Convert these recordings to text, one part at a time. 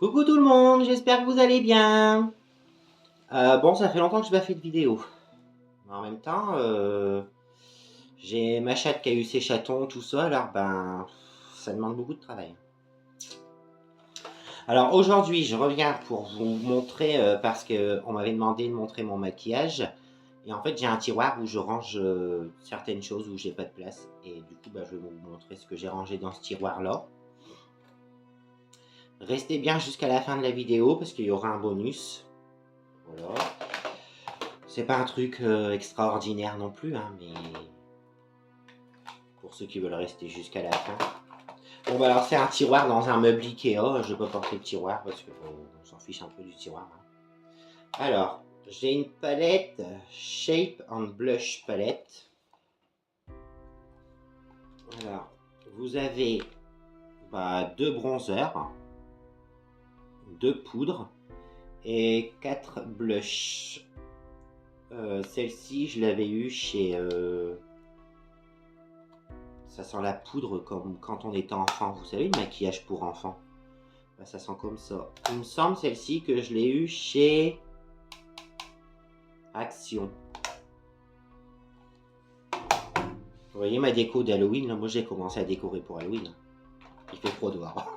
Coucou tout le monde, j'espère que vous allez bien. Bon, ça fait longtemps que je n'ai pas fait de vidéo. Mais en même temps, j'ai ma chatte qui a eu ses chatons, tout ça, alors ben, ça demande beaucoup de travail. Alors aujourd'hui, je reviens pour vous montrer, parce qu'on m'avait demandé de montrer mon maquillage. Et en fait, j'ai un tiroir où je range certaines choses où j'ai pas de place. Et du coup, je vais vous montrer ce que j'ai rangé dans ce tiroir-là. Restez bien jusqu'à la fin de la vidéo parce qu'il y aura un bonus. Voilà. C'est pas un truc extraordinaire non plus, hein, mais pour ceux qui veulent rester jusqu'à la fin. Bon, bah alors c'est un tiroir dans un meuble Ikea. Je vais pas porter le tiroir parce que on s'en fiche un peu du tiroir. Hein. Alors, j'ai une palette Shape and Blush palette. Alors, vous avez deux bronzers, 2 poudres et 4 blushs. Celle-ci, je l'avais eu chez... ça sent la poudre comme quand on était enfant. Vous savez, le maquillage pour enfants. Ça sent comme ça. Il me semble celle-ci que je l'ai eu chez Action. Vous voyez ma déco d'Halloween, là, moi j'ai commencé à décorer pour Halloween. Il fait trop dehors.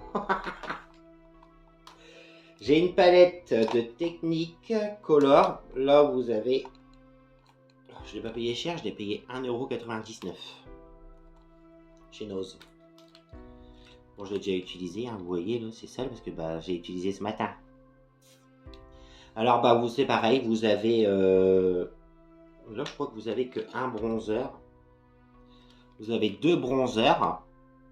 J'ai une palette de Technique Color. Là vous avez... Je ne l'ai pas payé cher, je l'ai payé 1,99 € chez Nose. Bon, je l'ai déjà utilisé, hein, vous voyez, là, c'est ça, parce que j'ai utilisé ce matin. Alors, vous, c'est pareil, vous avez... là, je crois que vous avez que un bronzer. Vous avez 2 bronzers.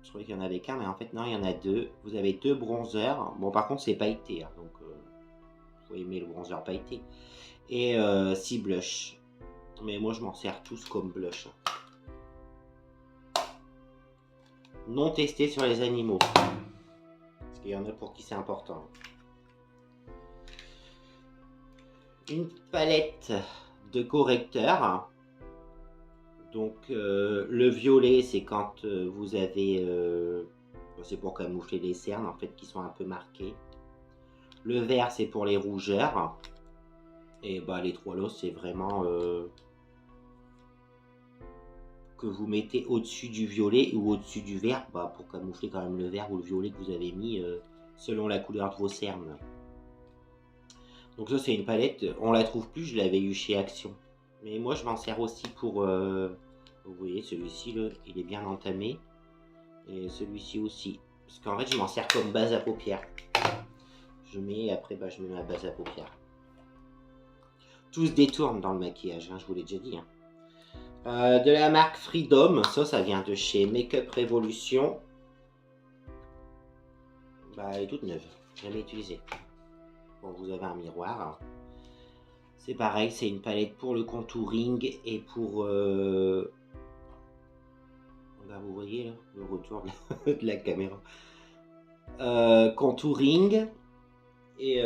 Je croyais qu'il y en avait qu'un, mais en fait, non, il y en a 2. Vous avez 2 bronzers. Bon, par contre, c'est pailleté, hein, donc faut aimer le bronzer pailleté. Et 6 blushs. Mais moi, je m'en sers tous comme blush. Non testé sur les animaux. Parce qu'il y en a pour qui c'est important. Une palette de correcteurs. Donc le violet, c'est quand vous avez... c'est pour camoufler les cernes, en fait, qui sont un peu marquées. Le vert, c'est pour les rougeurs. Et les 3 lots, c'est vraiment... que vous mettez au-dessus du violet ou au-dessus du vert, pour camoufler quand même le vert ou le violet que vous avez mis selon la couleur de vos cernes. Donc ça, c'est une palette, on la trouve plus, je l'avais eu chez Action. Mais moi, je m'en sers aussi pour... vous voyez, celui-ci, il est bien entamé. Et celui-ci aussi. Parce qu'en fait, je m'en sers comme base à paupières. Je mets, après, je mets ma base à paupières. Tout se détourne dans le maquillage, hein, je vous l'ai déjà dit. Hein. De la marque Freedom, ça vient de chez Makeup Revolution. Elle est toute neuve, jamais utilisée. Bon, vous avez un miroir. C'est pareil, c'est une palette pour le contouring et pour... vous voyez là, le retour de la caméra. Contouring et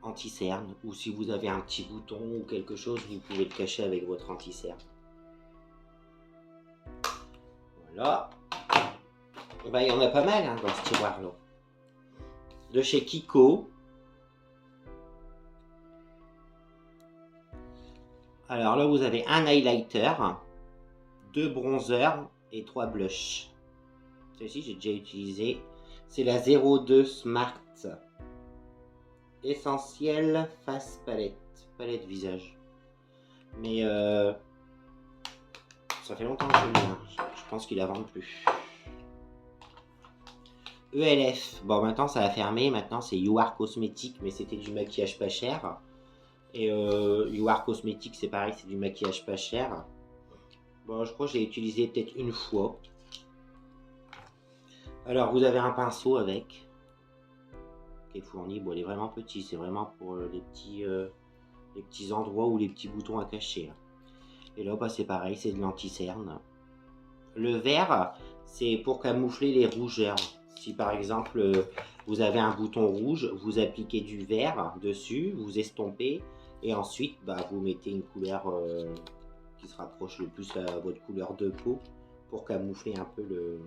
anti-cerne. Ou si vous avez un petit bouton ou quelque chose, vous pouvez le cacher avec votre anti-cerne. Voilà. Il y en a pas mal hein, dans ce tiroir là. De chez Kiko. Alors là, vous avez un highlighter, 2 bronzers et 3 blushs. Celle-ci, j'ai déjà utilisé. C'est la 02 Smart Essentiel Face Palette. Palette visage. Mais ça fait longtemps que je l'ai. Hein. Je pense qu'il la vend plus. ELF. Bon, maintenant ça a fermé. Maintenant c'est You Are Cosmétique, mais c'était du maquillage pas cher. Et You Are Cosmétique, c'est pareil, c'est du maquillage pas cher. Bon, je crois que j'ai utilisé peut-être une fois. Alors, vous avez un pinceau avec, qui est fourni. Bon, il est vraiment petit, c'est vraiment pour les petits endroits ou les petits boutons à cacher. Et là, c'est pareil, c'est de l'anti-cerne. Le vert, c'est pour camoufler les rougeurs. Si par exemple, vous avez un bouton rouge, vous appliquez du vert dessus, vous estompez, et ensuite, vous mettez une couleur qui se rapproche le plus à votre couleur de peau pour camoufler un peu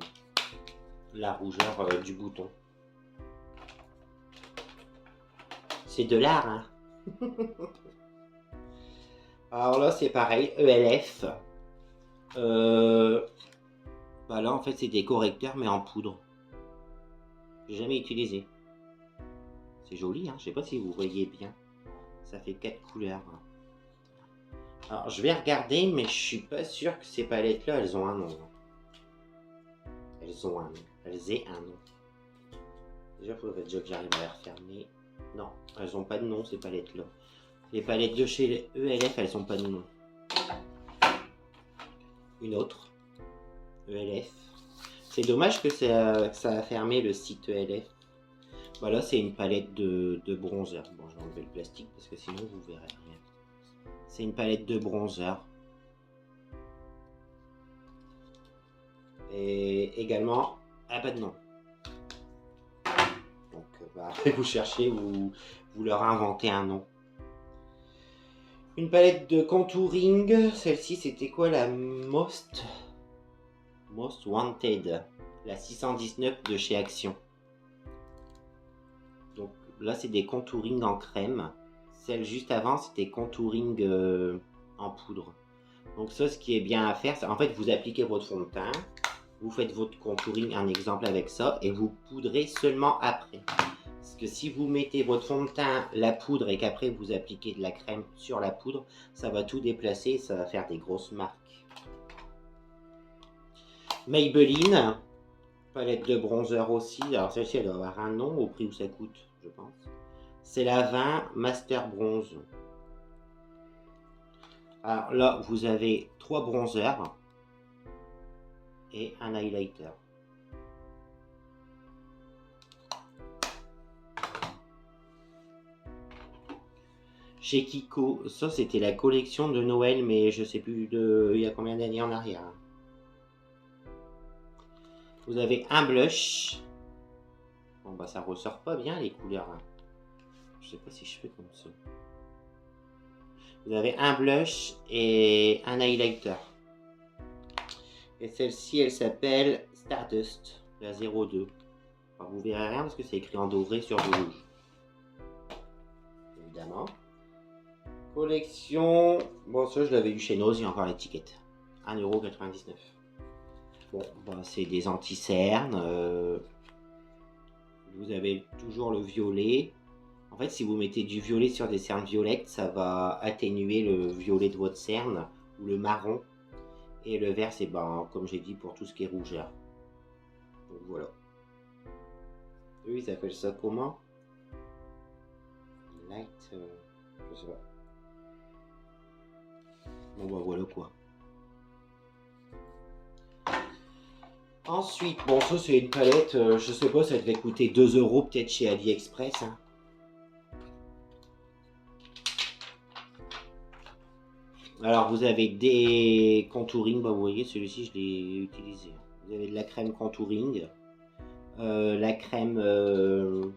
la rougeur du bouton. C'est de l'art, hein. Alors là, c'est pareil, ELF. Bah là, en fait, c'est des correcteurs, mais en poudre. J'ai jamais utilisé. C'est joli, hein. Je sais pas si vous voyez bien. Ça fait 4 couleurs. Alors, je vais regarder, mais je suis pas sûr que ces palettes-là, elles ont un nom. Elles ont un nom. Elles aient un nom. Déjà, il faudrait déjà que j'arrive à les refermer. Non, elles ont pas de nom, ces palettes-là. Les palettes de chez ELF, elles ont pas de nom. Une autre. ELF. C'est dommage que ça a fermé le site ELF. Voilà, c'est une palette de bronzer. Bon, je vais enlever le plastique parce que sinon vous verrez rien. C'est une palette de bronzer. Et également, elle n'a pas de nom. Donc, après vous cherchez, vous leur inventez un nom. Une palette de contouring. Celle-ci, c'était quoi, la Most Wanted, la 619 de chez Action. Donc là, c'est des contouring en crème. Celle juste avant, c'était contouring en poudre. Donc ça, ce qui est bien à faire, c'est en fait, vous appliquez votre fond de teint, vous faites votre contouring, un exemple avec ça, et vous poudrez seulement après. Parce que si vous mettez votre fond de teint, la poudre, et qu'après vous appliquez de la crème sur la poudre, ça va tout déplacer, ça va faire des grosses marques. Maybelline, palette de bronzer aussi. Alors celle-ci, elle doit avoir un nom au prix où ça coûte, je pense. C'est la 20 Master Bronze. Alors là, vous avez 3 bronzers et un highlighter. Chez Kiko, ça c'était la collection de Noël, mais je sais plus il y a combien d'années en arrière. Vous avez un blush. Bon bah ça ressort pas bien les couleurs. Je sais pas si je fais comme ça. Vous avez un blush et un highlighter. Et celle-ci, elle s'appelle Stardust, la 02. Alors, vous verrez rien parce que c'est écrit en doré sur du rouge. Évidemment. Collection. Bon, ça, je l'avais eu chez Nose, il y a encore l'étiquette. 1,99 €. Bon, bah, c'est des anti-cernes. Vous avez toujours le violet. En fait, si vous mettez du violet sur des cernes violettes, ça va atténuer le violet de votre cerne ou le marron. Et le vert, c'est, ben, comme j'ai dit, pour tout ce qui est rougeur. Donc voilà. Eux, ils appellent ça comment? Light. Je sais pas. Bon, bah voilà quoi. Ensuite, bon, ça c'est une palette, je sais pas, ça devait coûter 2 € peut-être chez AliExpress. Hein. Alors vous avez des contouring, bah vous voyez celui-ci je l'ai utilisé. Vous avez de la crème contouring, la crème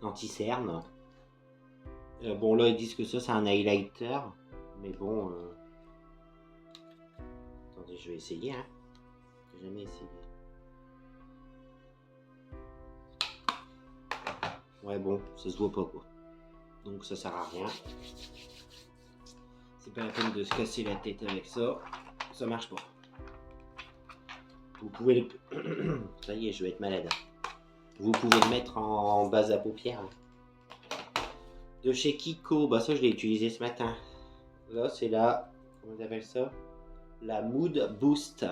anti-cerne. Bon là ils disent que ça c'est un highlighter, mais bon, attendez je vais essayer. Hein. J'ai jamais essayé. Ouais bon, ça se voit pas quoi. Donc ça sert à rien. C'est pas la peine de se casser la tête avec ça. Ça marche pas. Vous pouvez le... Ça y est, je vais être malade. Vous pouvez le mettre en base à paupières. De chez Kiko, bah ça je l'ai utilisé ce matin. Là c'est la... Comment on appelle ça? La Mood Boost.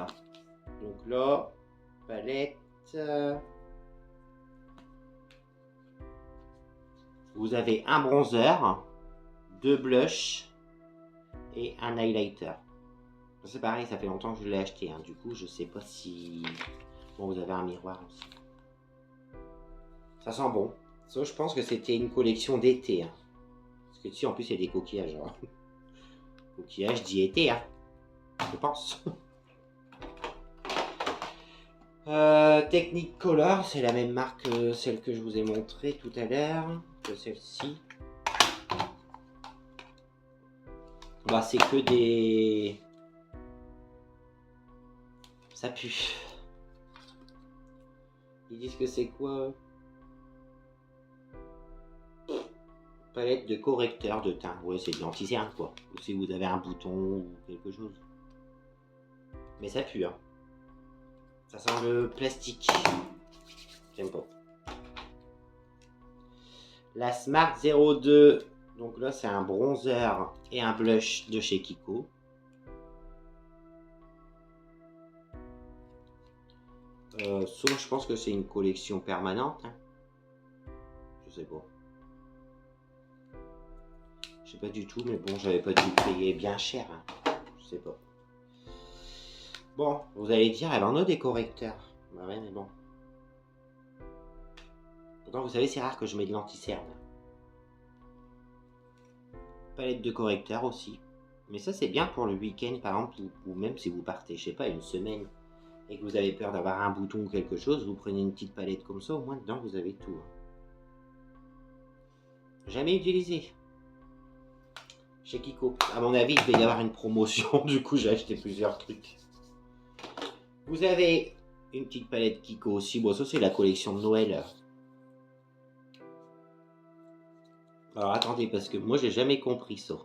Donc là, palette... Vous avez un bronzer, 2 blushs et un highlighter. C'est pareil, ça fait longtemps que je l'ai acheté. Hein. Du coup, je sais pas si... Bon, vous avez un miroir aussi. Ça sent bon. Ça, je pense que c'était une collection d'été. Hein. Parce que dessus, en plus, il y a des coquillages. Hein. Coquillages dit été, hein. Je pense. Technicolor, c'est la même marque que celle que je vous ai montrée tout à l'heure. Que celle-ci. Bah, c'est que des... Ça pue. Ils disent que c'est quoi? Palette de correcteur de teint. Ouais, c'est de l'anti-cerne, quoi. Ou si vous avez un bouton ou quelque chose. Mais ça pue, hein. Ça sent le plastique. J'aime pas. La Smart 02. Donc là, c'est un bronzer et un blush de chez Kiko. Ça, je pense que c'est une collection permanente. Hein. Je sais pas. Je sais pas du tout, mais bon, j'avais pas dû payer bien cher. Hein. Je sais pas. Bon, vous allez dire, elle en a des correcteurs. Bah ouais, mais bon. Pourtant, vous savez, c'est rare que je mette de l'anti-cerne. Palette de correcteur aussi. Mais ça, c'est bien pour le week-end, par exemple, ou même si vous partez, je sais pas, une semaine, et que vous avez peur d'avoir un bouton ou quelque chose, vous prenez une petite palette comme ça, au moins dedans, vous avez tout. Jamais utilisé. Chez Kiko. À mon avis, il devait y avoir une promotion, du coup, j'ai acheté plusieurs trucs. Vous avez une petite palette Kiko aussi. Bon, ça, c'est la collection de Noël. Alors, attendez, parce que moi, j'ai jamais compris ça.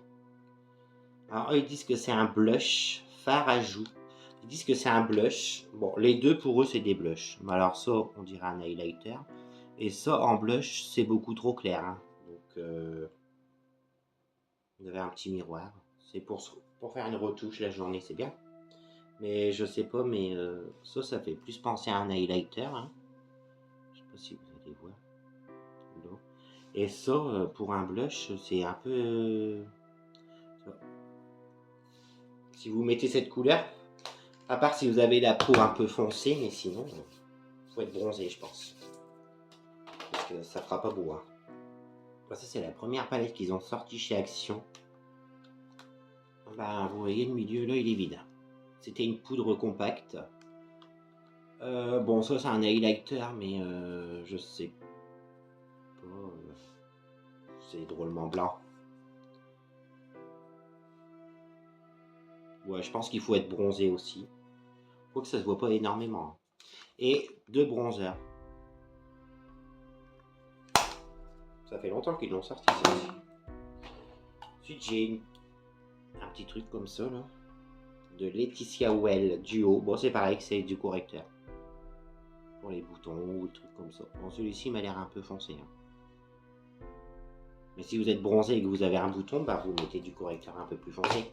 Alors, ils disent que c'est un blush fard à joues. Ils disent que c'est un blush. Bon, les deux, pour eux, c'est des blushs. Mais alors, ça, on dirait un highlighter. Et ça, en blush, c'est beaucoup trop clair. Hein. Donc, vous avez un petit miroir. C'est pour faire une retouche la journée, c'est bien. Mais je sais pas, mais ça fait plus penser à un highlighter. Hein. Je sais pas si vous allez voir. Non. Et ça, pour un blush, c'est un peu... Si vous mettez cette couleur, à part si vous avez la peau un peu foncée, mais sinon, faut être bronzé, je pense. Parce que ça fera pas beau. Hein. Ça, c'est la première palette qu'ils ont sortie chez Action. Bah, vous voyez, le milieu, là, il est vide. C'était une poudre compacte. Bon, ça, c'est un highlighter, mais je sais pas. C'est drôlement blanc. Ouais, je pense qu'il faut être bronzé aussi. Faut que ça se voit pas énormément. Et 2 bronzers. Ça fait longtemps qu'ils l'ont sorti, ça aussi. Ensuite, j'ai un petit truc comme ça, là. De Laetitia Well Duo. Bon, c'est pareil que c'est du correcteur. Pour les boutons ou des trucs comme ça. Bon, celui-ci m'a l'air un peu foncé. Hein. Mais si vous êtes bronzé et que vous avez un bouton, bah, vous mettez du correcteur un peu plus foncé.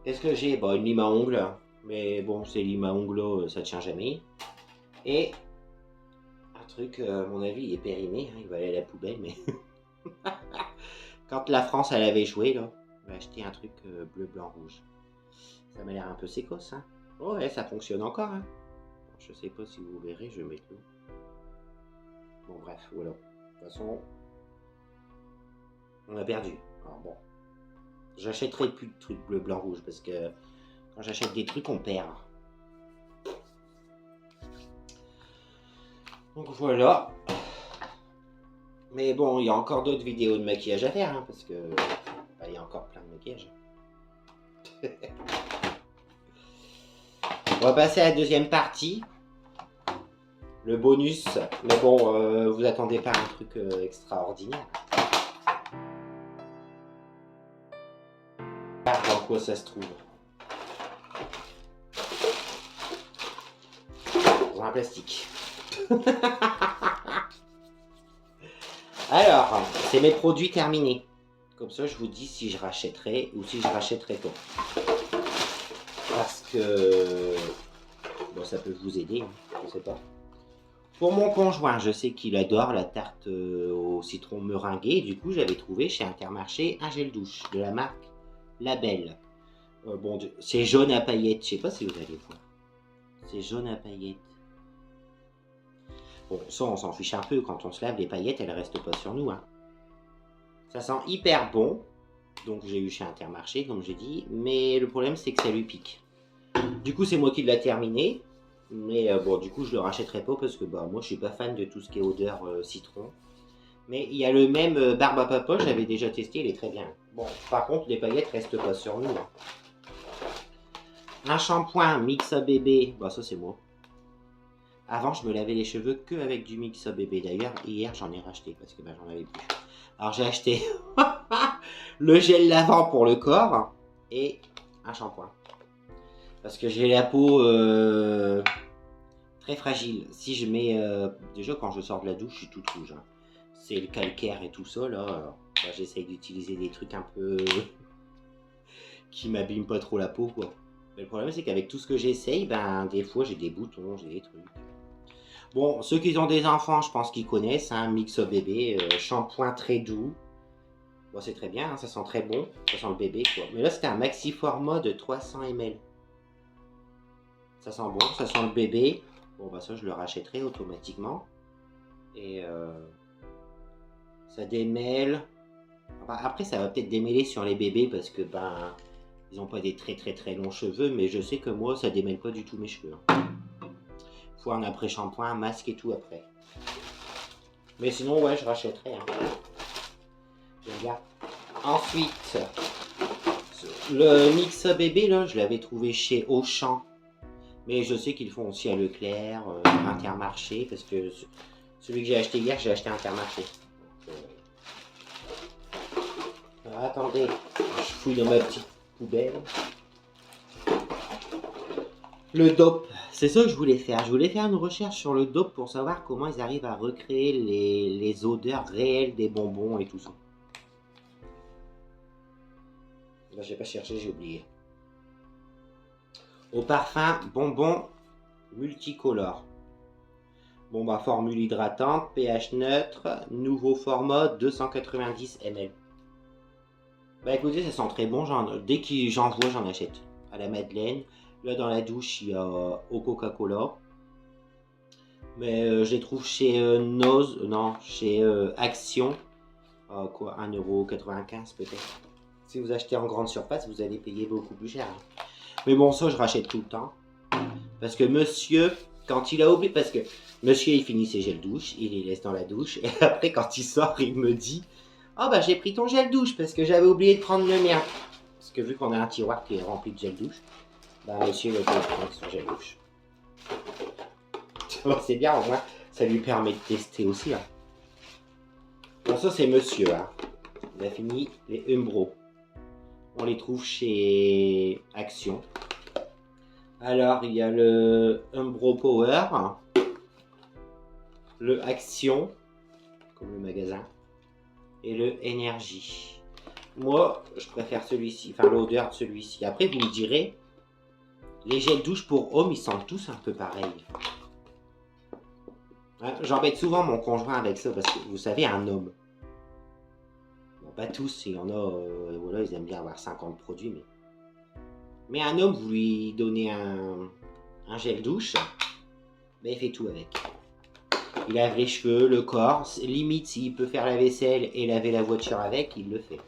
Qu'est-ce que j'ai? Bon, une lime à ongles. Mais bon, ces limes à ongles, ça tient jamais. Et un truc, à mon avis, il est périmé. Hein, il va aller à la poubelle, mais... Quand la France, elle avait joué, là, on va acheter un truc bleu, blanc, rouge. Ça m'a l'air un peu sécosse, hein. Oh ouais, ça fonctionne encore, hein. Bon, je sais pas si vous verrez, je vais mettre l'eau. Bon, bref, voilà. De toute façon, on a perdu. Alors bon, j'achèterai plus de trucs bleu, blanc, rouge, parce que quand j'achète des trucs, on perd. Donc voilà. Mais bon, il y a encore d'autres vidéos de maquillage à faire, hein, parce que bah, il y a encore plein de maquillage. On va passer à la deuxième partie. Le bonus. Mais bon, vous attendez pas un truc extraordinaire. Dans quoi ça se trouve? Dans un plastique. Alors, c'est mes produits terminés. Comme ça, je vous dis si je rachèterai ou si je rachèterai pas. Parce que bon, ça peut vous aider, hein, je sais pas. Pour mon conjoint, je sais qu'il adore la tarte au citron meringuée. Du coup, j'avais trouvé chez Intermarché un gel douche de la marque Label. Bon, c'est jaune à paillettes. Je sais pas si vous allez voir. C'est jaune à paillettes. Bon, ça, on s'en fiche un peu. Quand on se lave, les paillettes, elles restent pas sur nous. Hein. Ça sent hyper bon. Donc, j'ai eu chez Intermarché, comme j'ai dit. Mais le problème, c'est que ça lui pique. Du coup, c'est moi qui l'ai terminé. Mais bon, du coup, je le rachèterai pas parce que bah, moi, je suis pas fan de tout ce qui est odeur citron. Mais il y a le même Barbe à Papa, j'avais déjà testé, il est très bien. Bon, par contre, les paillettes restent pas sur nous. Hein. Un shampoing Mixa Bébé, bah ça c'est moi. Avant, je me lavais les cheveux que avec du Mix Up bébé. D'ailleurs, hier, j'en ai racheté parce que ben, j'en avais plus. Alors, j'ai acheté le gel lavant pour le corps et un shampoing. Parce que j'ai la peau très fragile. Si je mets... déjà, quand je sors de la douche, je suis toute rouge. Hein. C'est le calcaire et tout ça, là. Alors, j'essaye d'utiliser des trucs un peu... qui m'abîment pas trop la peau, quoi. Mais le problème, c'est qu'avec tout ce que j'essaye, ben, des fois, j'ai des boutons, j'ai des trucs. Bon, ceux qui ont des enfants, je pense qu'ils connaissent, hein, Mix Up bébé, shampoing très doux. Bon, c'est très bien, hein, ça sent très bon, ça sent le bébé, quoi. Mais là, c'était un maxi format de 300 ml. Ça sent bon, ça sent le bébé. Bon, bah ça, je le rachèterai automatiquement. Et ça démêle. Enfin, après, ça va peut-être démêler sur les bébés parce que, ben, ils n'ont pas des très longs cheveux, mais je sais que moi, ça démêle pas du tout mes cheveux. Hein. Faut un après-shampoing, un masque et tout après. Mais sinon, ouais, je rachèterai. Hein. Regarde. Ensuite, le Mix bébé, là, je l'avais trouvé chez Auchan. Mais je sais qu'ils font aussi à Leclerc, Intermarché, parce que celui que j'ai acheté hier, j'ai acheté à Intermarché. Alors, attendez, je fouille dans ma petite poubelle. Le dope, c'est ça que je voulais faire. Je voulais faire une recherche sur le dope pour savoir comment ils arrivent à recréer les odeurs réelles des bonbons et tout ça. Là, j'ai pas cherché, j'ai oublié. Au parfum, bonbon multicolore. Bon bah formule hydratante, pH neutre, nouveau format 290 ml. Bah écoutez, ça sent très bon, dès que j'en vois, j'en achète. À la Madeleine, là dans la douche, il y a au Coca-Cola. Mais je les trouve chez chez Action. Quoi, 1,95 € peut-être. Si vous achetez en grande surface, vous allez payer beaucoup plus cher. Hein. Mais bon, ça, je rachète tout le temps. Parce que monsieur, quand il a oublié, parce que monsieur, il finit ses gels douche, il les laisse dans la douche, et après, quand il sort, il me dit « Ah, bah, j'ai pris ton gel douche, parce que j'avais oublié de prendre le mien. » Parce que vu qu'on a un tiroir qui est rempli de gel douche, bah, monsieur, il a oublié de prendre son gel douche. Bon, c'est bien, au moins, ça lui permet de tester aussi. Hein. Bon, ça, c'est monsieur. Hein. Il a fini les Umbro. On les trouve chez Action. Alors, il y a le Umbro Power, le Action, comme le magasin, et le Energy. Moi, je préfère celui-ci, enfin l'odeur de celui-ci. Après, vous me direz, les gels douche pour hommes, ils sentent tous un peu pareil. Hein, j'embête souvent mon conjoint avec ça, parce que vous savez, un homme, bon, pas tous, il y en a, voilà, ils aiment bien avoir 50 produits, mais un homme, vous lui donnez un gel douche, ben il fait tout avec. Il lave les cheveux, le corps, limite s'il peut faire la vaisselle et laver la voiture avec, il le fait.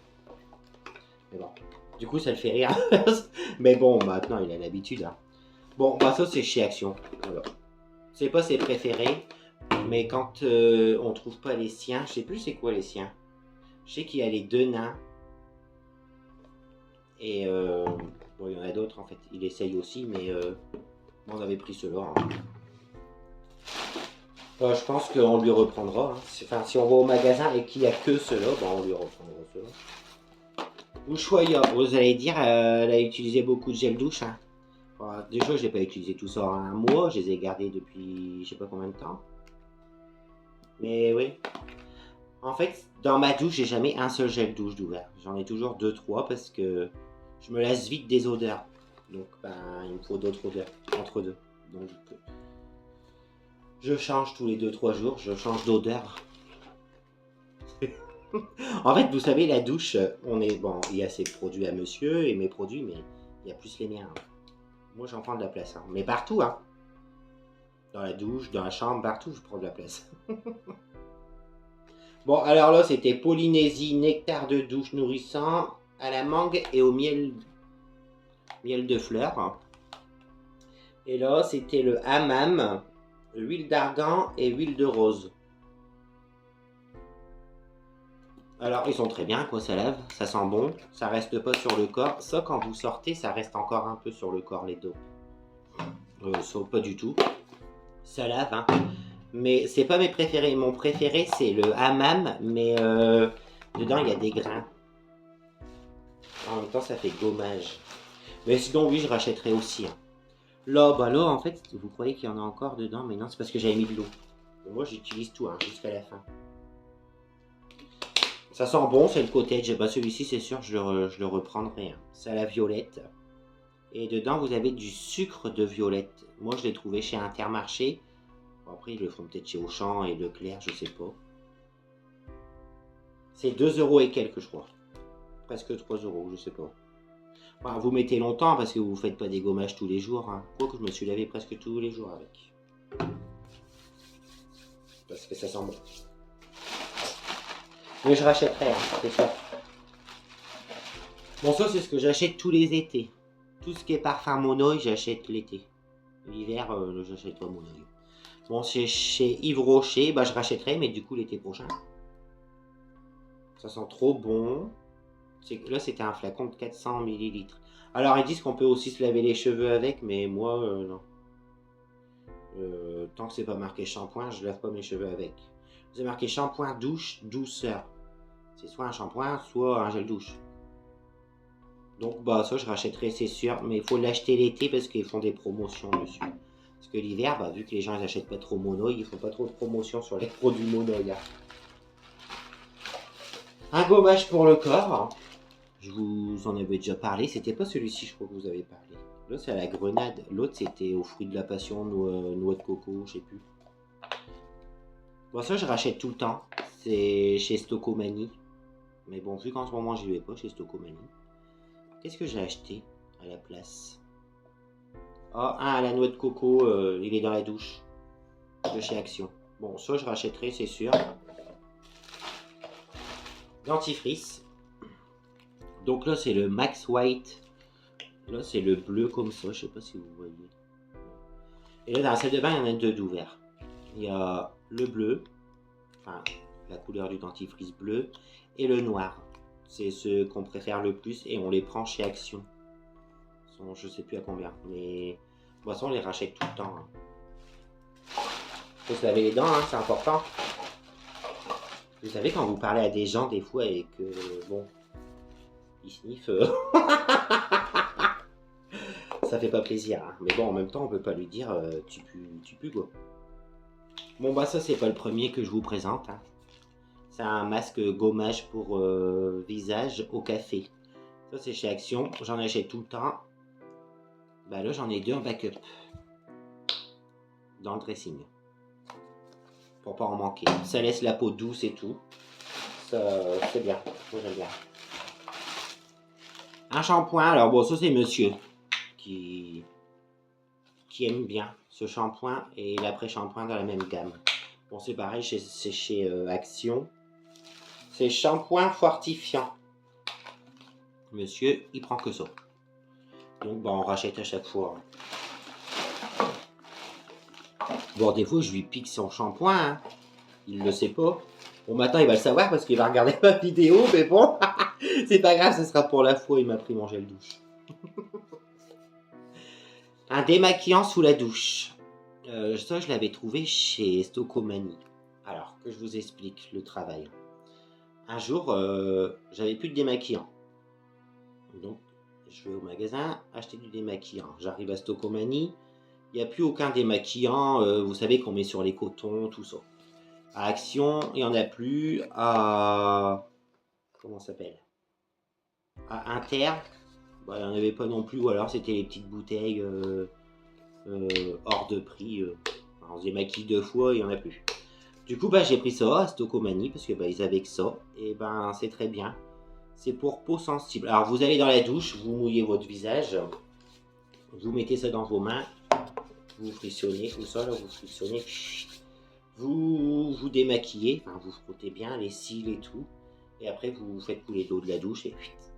Mais bon, du coup ça le fait rire. Mais bon, maintenant il a l'habitude. Hein. Bon, bah ça c'est chez Action. Voilà. C'est pas ses préférés, mais quand on trouve pas les siens, je sais plus c'est quoi les siens. Je sais qu'il y a les deux nains. Et bon, il y en a d'autres en fait. Il essaye aussi, mais on avait pris ceux-là. Hein. Je pense qu'on lui reprendra. Hein. Enfin, si on va au magasin et qu'il n'y a que ceux-là, on lui reprendra ceux-là. Ushuaïa, vous allez dire, elle a utilisé beaucoup de gel douche. Hein. Enfin, déjà, je n'ai pas utilisé tout ça en un mois. Je les ai gardés depuis je sais pas combien de temps. Mais oui. En fait, dans ma douche, j'ai jamais un seul gel douche d'ouvert. J'en ai toujours 2-3 parce que je me lasse vite des odeurs. Donc, il me faut d'autres odeurs entre deux. Donc, je change tous les 2-3 jours, je change d'odeur. En fait, vous savez, la douche, il y a ses produits à monsieur et mes produits, mais il y a plus les miens. Hein. Moi, j'en prends de la place. Hein. Mais partout, hein. Dans la douche, dans la chambre, partout, je prends de la place. Bon, alors là, c'était Polynésie, nectar de douche nourrissant à la mangue et au miel de fleurs. Et là, c'était le hammam, huile d'argan et huile de rose. Alors, ils sont très bien, quoi, ça lave, ça sent bon, ça reste pas sur le corps. Ça, quand vous sortez, ça reste encore un peu sur le corps, les dopes. Ça, pas du tout. Ça lave, hein. Mais c'est pas mes préférés. Mon préféré, c'est le hammam, mais dedans, il y a des grains. En même temps, ça fait gommage. Mais sinon, oui, je rachèterai aussi, hein. Là, bah là, en fait, vous croyez qu'il y en a encore dedans, mais non, c'est parce que j'avais mis de l'eau. Moi, j'utilise tout, hein, jusqu'à la fin. Ça sent bon, c'est le cottage. Bah, celui-ci, c'est sûr, je le reprendrai, hein. C'est à la violette. Et dedans, vous avez du sucre de violette. Moi, je l'ai trouvé chez Intermarché. Bon, après, ils le font peut-être chez Auchan et Leclerc, je sais pas. C'est 2 € et quelques, je crois. Presque 3 €, je sais pas. Enfin, vous mettez longtemps parce que vous ne faites pas des gommages tous les jours, hein. Quoique je me suis lavé presque tous les jours avec. Parce que ça sent bon. Mais je rachèterai, hein, c'est ça. Bon, ça, c'est ce que j'achète tous les étés. Tout ce qui est parfum Monoï, j'achète l'été. L'hiver, j'achète pas Monoï. Bon, c'est chez Yves Rocher, bah, je rachèterai, mais du coup, l'été prochain. Ça sent trop bon. Là, c'était un flacon de 400 ml. Alors, ils disent qu'on peut aussi se laver les cheveux avec, mais moi, non. Tant que c'est pas marqué shampoing, je lave pas mes cheveux avec. C'est marqué shampoing douche douceur. C'est soit un shampoing, soit un gel douche. Donc, bah, ça, je rachèterai, c'est sûr. Mais il faut l'acheter l'été parce qu'ils font des promotions dessus. Parce que l'hiver, bah, vu que les gens n'achètent pas trop Monoï, ils font pas trop de promotion sur les produits Monoï. Un gommage pour le corps. Je vous en avais déjà parlé. C'était pas celui-ci, je crois que vous avez parlé. Là, c'est à la grenade. L'autre, c'était aux fruits de la passion, noix de coco, je sais plus. Bon, ça, je rachète tout le temps. C'est chez Stocomanie. Mais bon, vu qu'en ce moment, j'y vais pas chez Stocomanie. Qu'est-ce que j'ai acheté à la place? Ah, un à la noix de coco, il est dans la douche. De chez Action. Bon, ça, je rachèterai, c'est sûr. Dentifrice. Donc là, c'est le Max White. Là, c'est le bleu comme ça. Je sais pas si vous voyez. Et là, dans la salle de bain, il y en a deux d'ouverts. Il y a le bleu. Enfin, la couleur du dentifrice bleu. Et le noir. C'est ceux qu'on préfère le plus. Et on les prend chez Action. Je sais plus à combien. Mais de toute façon, on les rachète tout le temps. Faut se laver les dents, hein, c'est important. Vous savez, quand vous parlez à des gens, des fois, et que, bon, ils sniffent, ça fait pas plaisir. Hein. Mais bon, en même temps, on peut pas lui dire, tu pues, quoi. Bon, bah, ça, c'est pas le premier que je vous présente. Hein. C'est un masque gommage pour visage au café. Ça, c'est chez Action. J'en achète tout le temps. Bah là, j'en ai deux en backup. Dans le dressing. Pour pas en manquer. Ça laisse la peau douce et tout. Ça, c'est bien. Moi, j'aime bien. Un shampoing. Alors bon, ça c'est monsieur qui aime bien ce shampoing et l'après-shampoing dans la même gamme. Bon, c'est pareil, c'est chez Action. C'est shampoing fortifiant. Monsieur, il prend que ça. Donc, bah, on rachète à chaque fois. Bon, des fois, je lui pique son shampoing. Hein. Il le sait pas. Bon, maintenant, il va le savoir parce qu'il va regarder ma vidéo, mais bon, c'est pas grave, ce sera pour la fois. Il m'a pris mon gel douche. Un démaquillant sous la douche. Ça, je l'avais trouvé chez Stocomanie. Alors, que je vous explique le travail. Un jour, j'avais plus de démaquillant. Donc, je vais au magasin acheter du démaquillant. J'arrive à Stocomanie. Il n'y a plus aucun démaquillant, vous savez, qu'on met sur les cotons, tout ça. À Action, il n'y en a plus. À... Comment ça s'appelle? À Inter, bah, il n'y en avait pas non plus. Ou alors, c'était les petites bouteilles hors de prix. On se démaquille 2 fois, il n'y en a plus. Du coup, bah, j'ai pris ça à Stocomanie parce que bah, ils avaient que ça. Et ben, c'est très bien. C'est pour peau sensible. Alors, vous allez dans la douche, vous mouillez votre visage. Vous mettez ça dans vos mains. Vous frictionnez tout ça, là, vous frictionnez. Vous démaquillez, enfin, vous frottez bien les cils et tout. Et après, vous faites couler l'eau de la douche et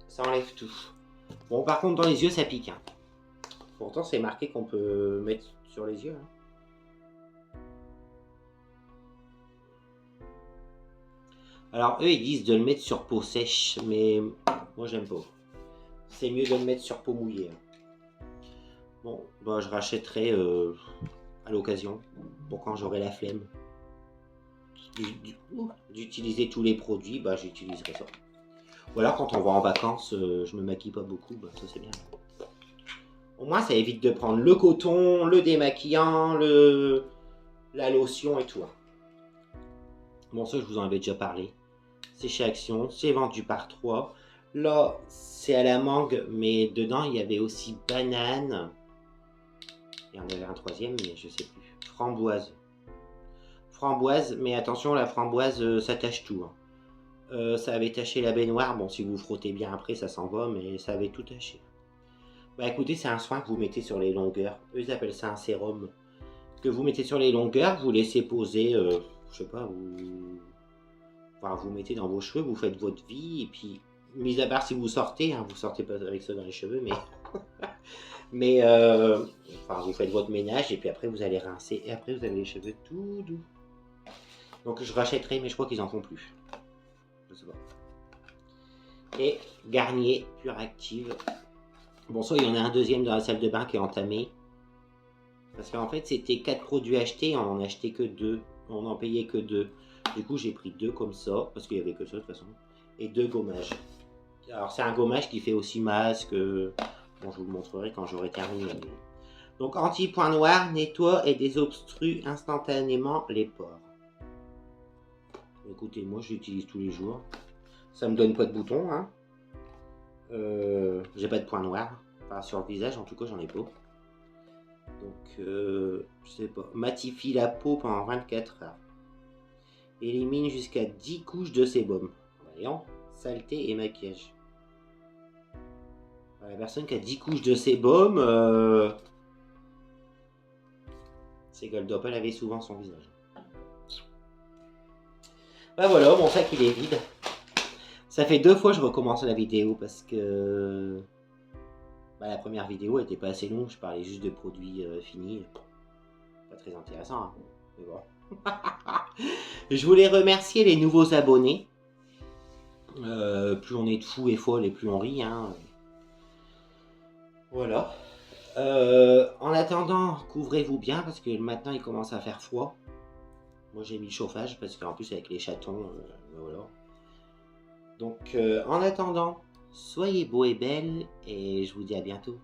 ça enlève tout. Bon, par contre, dans les yeux, ça pique. Hein. Pourtant, c'est marqué qu'on peut mettre sur les yeux. Hein. Alors, eux, ils disent de le mettre sur peau sèche, mais moi, j'aime pas. C'est mieux de le mettre sur peau mouillée. Hein. Bon, bah, je rachèterai à l'occasion, pour quand j'aurai la flemme d'utiliser tous les produits, bah j'utiliserai ça. Ou alors quand on va en vacances, je me maquille pas beaucoup, bah ça c'est bien. Au moins ça évite de prendre le coton, le démaquillant, la lotion et tout. Bon, ça je vous en avais déjà parlé. C'est chez Action, c'est vendu par 3. Là, c'est à la mangue, mais dedans il y avait aussi banane. Il y en avait un troisième, mais je sais plus. Framboise. Framboise, mais attention, la framboise, ça tâche tout. Ça avait taché la baignoire. Bon, si vous frottez bien après, ça s'en va, mais ça avait tout taché. Bah écoutez, c'est un soin que vous mettez sur les longueurs. Eux, ils appellent ça un sérum. Que vous mettez sur les longueurs, vous laissez poser, je sais pas, vous mettez dans vos cheveux, vous faites votre vie, et puis, mis à part si vous sortez, hein, vous sortez pas avec ça dans les cheveux, mais vous faites votre ménage, et puis après vous allez rincer, et après vous avez les cheveux tout doux. Donc je rachèterai, mais je crois qu'ils en font plus. Je sais pas. Et Garnier Pure Active. Bon, ça, il y en a un deuxième dans la salle de bain qui est entamé. Parce qu'en fait, c'était 4 produits achetés, on en achetait que 2. On en payait que 2. Du coup, j'ai pris 2 comme ça, parce qu'il n'y avait que ça de toute façon. Et 2 gommages. Alors, c'est un gommage qui fait aussi masque. Bon, je vous le montrerai quand j'aurai terminé. Donc, anti-point noir, nettoie et désobstrue instantanément les pores. Écoutez, moi, je l'utilise tous les jours. Ça me donne pas de boutons, hein. J'ai pas de point noir. Enfin, sur le visage, en tout cas, j'en ai pas. Donc, je sais pas. Matifie la peau pendant 24 heures. Élimine jusqu'à 10 couches de sébum. Voyons, saleté et maquillage. La personne qui a 10 couches de sébum, c'est qu'elle doit pas laver souvent son visage. Ben voilà, mon sac il est vide. Ça fait 2 fois que je recommence la vidéo parce que la première vidéo était pas assez longue, je parlais juste de produits finis. Pas très intéressant, hein, mais bon. Je voulais remercier les nouveaux abonnés. Plus on est de fous et folles et plus on rit, hein. Voilà. En attendant, couvrez-vous bien parce que maintenant il commence à faire froid. Moi j'ai mis le chauffage parce qu'en plus avec les chatons, voilà. Donc en attendant, soyez beaux et belles et je vous dis à bientôt.